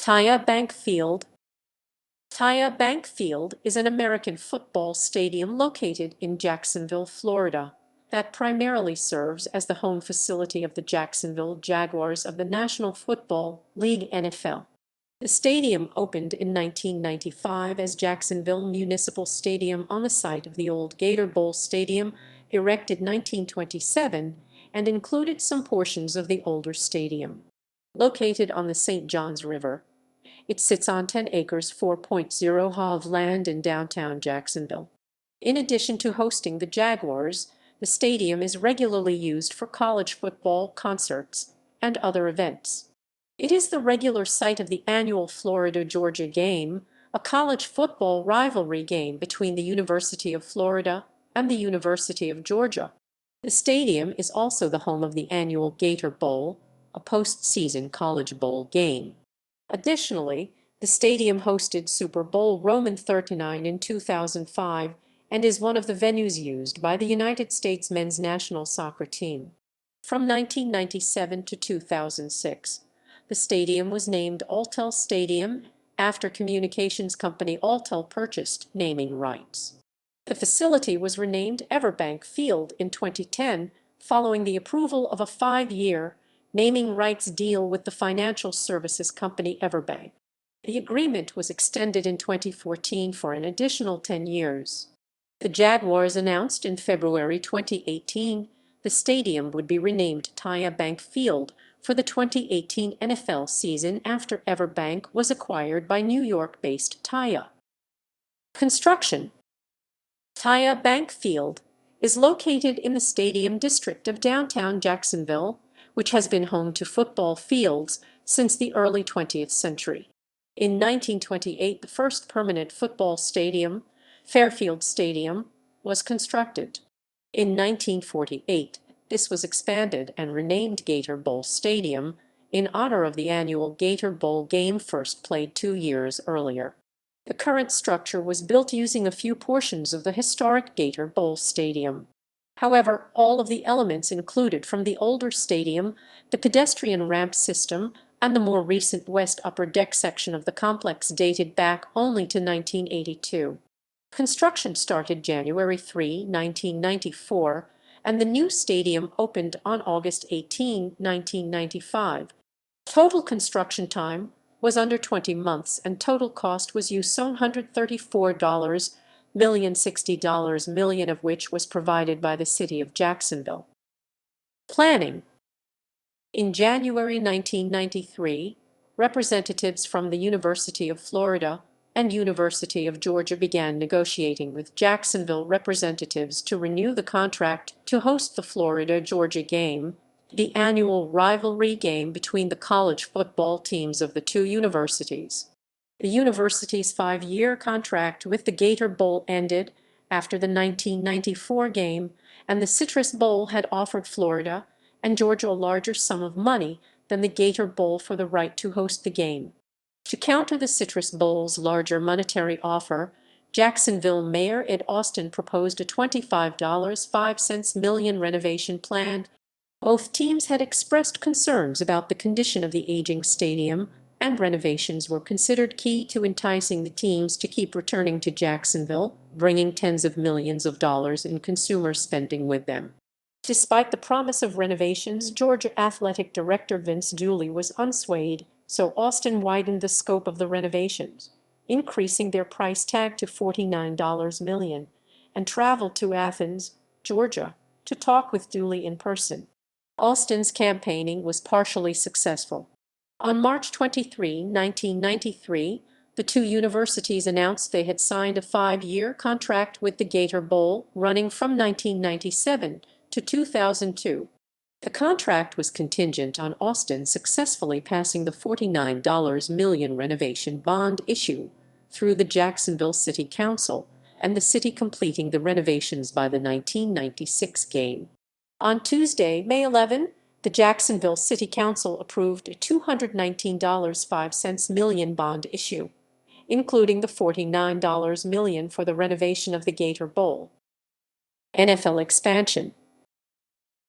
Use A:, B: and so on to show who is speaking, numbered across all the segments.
A: TIAA Bank Field. TIAA Bank Field is an American football stadium located in Jacksonville, Florida, that primarily serves as the home facility of the Jacksonville Jaguars of the National Football League (NFL). The stadium opened in 1995 as Jacksonville Municipal Stadium on the site of the old Gator Bowl Stadium, erected 1927, and included some portions of the older stadium. Located on the St. Johns River, it sits on 10 acres 4.0 ha of land in downtown Jacksonville. In addition to hosting the Jaguars, the stadium is regularly used for college football, concerts, and other events. It is the regular site of the annual Florida-Georgia game, a college football rivalry game between the University of Florida and the University of Georgia. The stadium is also the home of the annual Gator Bowl, a postseason college bowl game. Additionally, the stadium hosted Super Bowl XXXIX in 2005 and is one of the venues used by the United States men's national soccer team. From 1997 to 2006, the stadium was named Alltel Stadium after communications company Alltel purchased naming rights. The facility was renamed Bank Field in 2010 following the approval of a 5-year naming rights deal with the financial services company Everbank. The agreement was extended in 2014 for an additional 10 years. The Jaguars announced in February 2018 the stadium would be renamed TIAA Bank Field for the 2018 NFL season after Everbank was acquired by New York-based TIAA. Construction. TIAA Bank Field is located in the Stadium District of downtown Jacksonville, which has been home to football fields since the early 20th century. In 1928, the first permanent football stadium, Fairfield Stadium, was constructed. In 1948, this was expanded and renamed Gator Bowl Stadium in honor of the annual Gator Bowl game first played 2 years earlier. The current structure was built using a few portions of the historic Gator Bowl Stadium. However, all of the elements included from the older stadium, the pedestrian ramp system, and the more recent west upper deck section of the complex dated back only to 1982. Construction started January 3, 1994, and the new stadium opened on August 18, 1995. Total construction time was under 20 months and total cost was $134 million, $60 million of which was provided by the city of Jacksonville. Planning. In January 1993, representatives from the University of Florida and University of Georgia began negotiating with Jacksonville representatives to renew the contract to host the Florida-Georgia game, the annual rivalry game between the college football teams of the two universities. The university's 5-year contract with the Gator Bowl ended after the 1994 game, and the Citrus Bowl had offered Florida and Georgia a larger sum of money than the Gator Bowl for the right to host the game. To counter the Citrus Bowl's larger monetary offer, Jacksonville Mayor Ed Austin proposed a $25.05 million renovation plan. Both teams had expressed concerns about the condition of the aging stadium, and renovations were considered key to enticing the teams to keep returning to Jacksonville, bringing tens of millions of dollars in consumer spending with them. Despite the promise of renovations, Georgia Athletic Director Vince Dooley was unswayed, so Austin widened the scope of the renovations, increasing their price tag to $49 million, and traveled to Athens, Georgia, to talk with Dooley in person. Austin's campaigning was partially successful. On March 23, 1993, the two universities announced they had signed a 5-year contract with the Gator Bowl, running from 1997 to 2002. The contract was contingent on Austin successfully passing the $49 million renovation bond issue through the Jacksonville City Council and the city completing the renovations by the 1996 game. On Tuesday, May 11, the Jacksonville City Council approved a $219.05 million bond issue, including the $49 million for the renovation of the Gator Bowl. NFL expansion.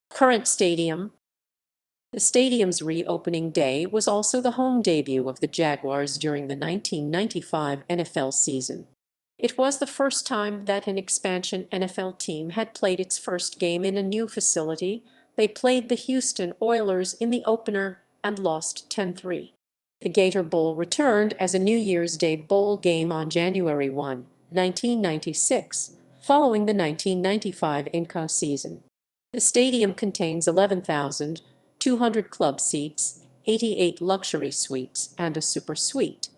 A: Current stadium. The stadium's reopening day was also the home debut of the Jaguars during the 1995 NFL season. It was the first time that an expansion NFL team had played its first game in a new facility. They played the Houston Oilers in the opener and lost 10-3. The Gator Bowl returned as a New Year's Day bowl game on January 1, 1996, following the 1995 Inca season. The stadium contains 11,200 club seats, 88 luxury suites, and a super suite.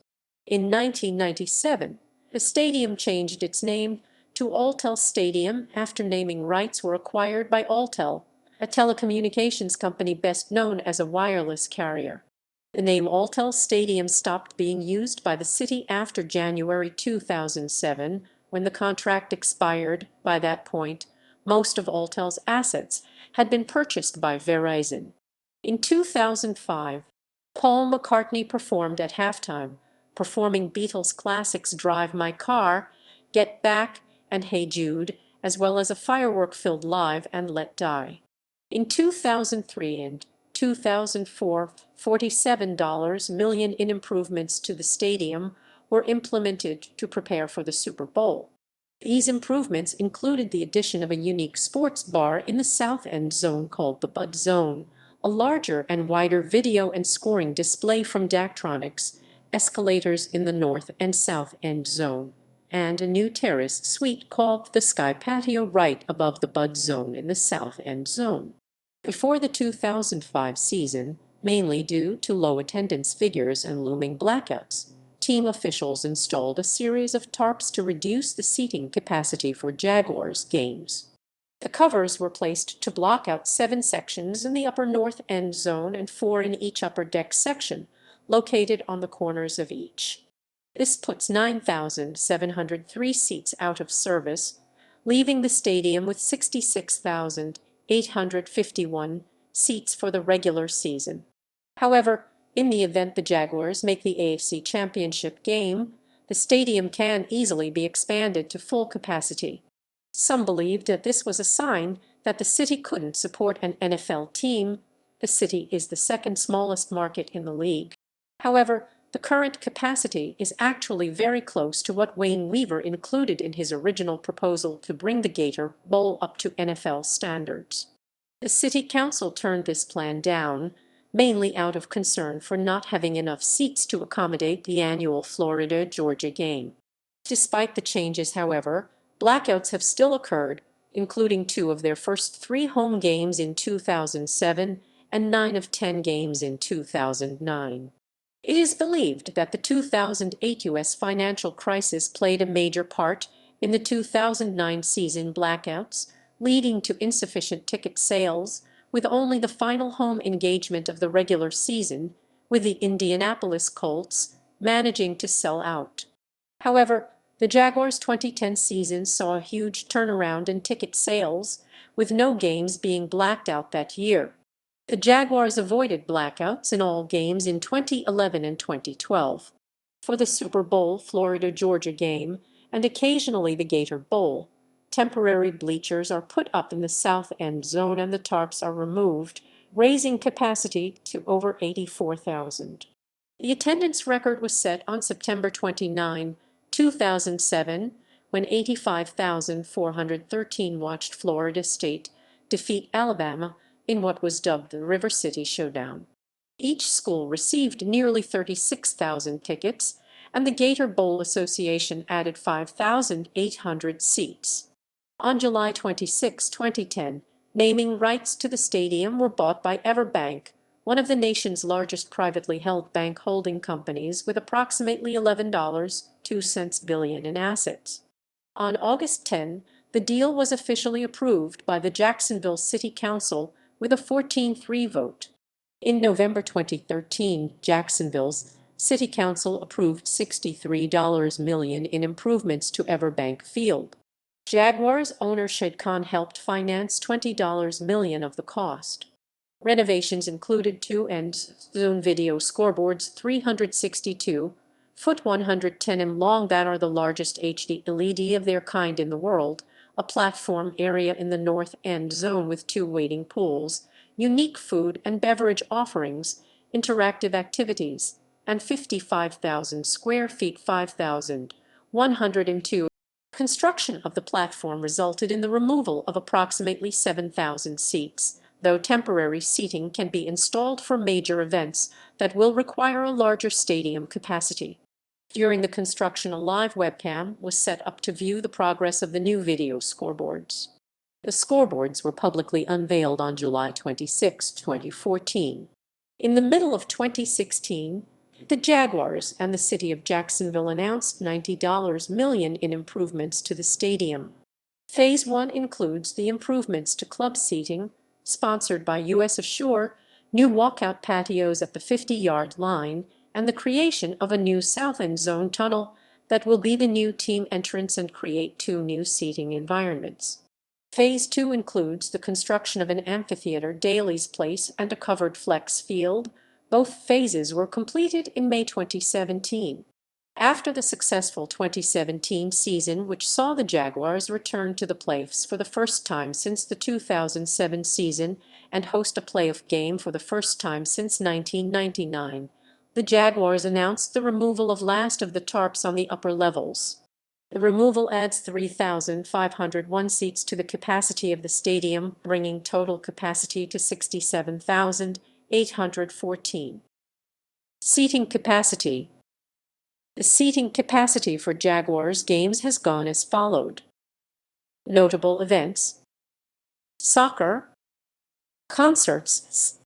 A: In 1997, the stadium changed its name to Alltel Stadium after naming rights were acquired by Alltel, a telecommunications company best known as a wireless carrier. The name Alltel Stadium stopped being used by the city after January 2007, when the contract expired. By that point, most of Alltel's assets had been purchased by Verizon. In 2005, Paul McCartney performed at halftime, performing Beatles classics Drive My Car, Get Back, and Hey Jude, as well as a firework-filled Live and Let Die. In 2003 and 2004, $47 million in improvements to the stadium were implemented to prepare for the Super Bowl. These improvements included the addition of a unique sports bar in the south end zone called the Bud Zone, a larger and wider video and scoring display from Daktronics, escalators in the north and south end zone, and a new terrace suite called the Sky Patio right above the Bud Zone in the south end zone. Before the 2005 season, mainly due to low attendance figures and looming blackouts, team officials installed a series of tarps to reduce the seating capacity for Jaguars games. The covers were placed to block out 7 sections in the upper north end zone and 4 in each upper deck section, located on the corners of each. This puts 9,703 seats out of service, leaving the stadium with 66,851 seats for the regular season. However, in the event the Jaguars make the AFC Championship game, the stadium can easily be expanded to full capacity. Some believed that this was a sign that the city couldn't support an NFL team. The city is the second smallest market in the league. However, the current capacity is actually very close to what Wayne Weaver included in his original proposal to bring the Gator Bowl up to NFL standards. The city council turned this plan down, mainly out of concern for not having enough seats to accommodate the annual Florida-Georgia game. Despite the changes, however, blackouts have still occurred, including 2 of their first 3 home games in 2007 and 9 of 10 games in 2009. It is believed that the 2008 U.S. financial crisis played a major part in the 2009 season blackouts, leading to insufficient ticket sales, with only the final home engagement of the regular season, with the Indianapolis Colts managing to sell out. However, the Jaguars' 2010 season saw a huge turnaround in ticket sales, with no games being blacked out that year. The Jaguars avoided blackouts in all games in 2011 and 2012. For the Super Bowl Florida-Georgia game, and occasionally the Gator Bowl, temporary bleachers are put up in the south end zone and the tarps are removed, raising capacity to over 84,000. The attendance record was set on September 29, 2007, when 85,413 watched Florida State defeat Alabama in what was dubbed the River City Showdown. Each school received nearly 36,000 tickets, and the Gator Bowl Association added 5,800 seats. On July 26, 2010, naming rights to the stadium were bought by EverBank, one of the nation's largest privately held bank holding companies with approximately $11.02 billion in assets. On August 10, the deal was officially approved by the Jacksonville City Council with a 14-3 vote. In November 2013, Jacksonville's City Council approved $63 million in improvements to Bank Field. Jaguars owner Shad Khan helped finance $20 million of the cost. Renovations included 2 end-zone video scoreboards 362-foot 110 long that are the largest HD LED of their kind in the world, a platform area in the north end zone with 2 waiting pools, unique food and beverage offerings, interactive activities, and 55,000 square feet 5,102. Construction of the platform resulted in the removal of approximately 7,000 seats, though temporary seating can be installed for major events that will require a larger stadium capacity. During the construction, a live webcam was set up to view the progress of the new video scoreboards. The scoreboards were publicly unveiled on July 26, 2014. In the middle of 2016, the Jaguars and the city of Jacksonville announced $90 million in improvements to the stadium. Phase 1 includes the improvements to club seating, sponsored by U.S. Assure, new walkout patios at the 50-yard line, and the creation of a new south end zone tunnel that will be the new team entrance and create 2 new seating environments. Phase 2 includes the construction of an amphitheater, Daly's Place, and a covered flex field. Both phases were completed in May 2017. After the successful 2017 season, which saw the Jaguars return to the playoffs for the first time since the 2007 season and host a playoff game for the first time since 1999, the Jaguars announced the removal of last of the tarps on the upper levels. The removal adds 3,501 seats to the capacity of the stadium, bringing total capacity to 67,814. Seating capacity. The seating capacity for Jaguars games has gone as followed. Notable events: soccer, concerts,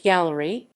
A: gallery,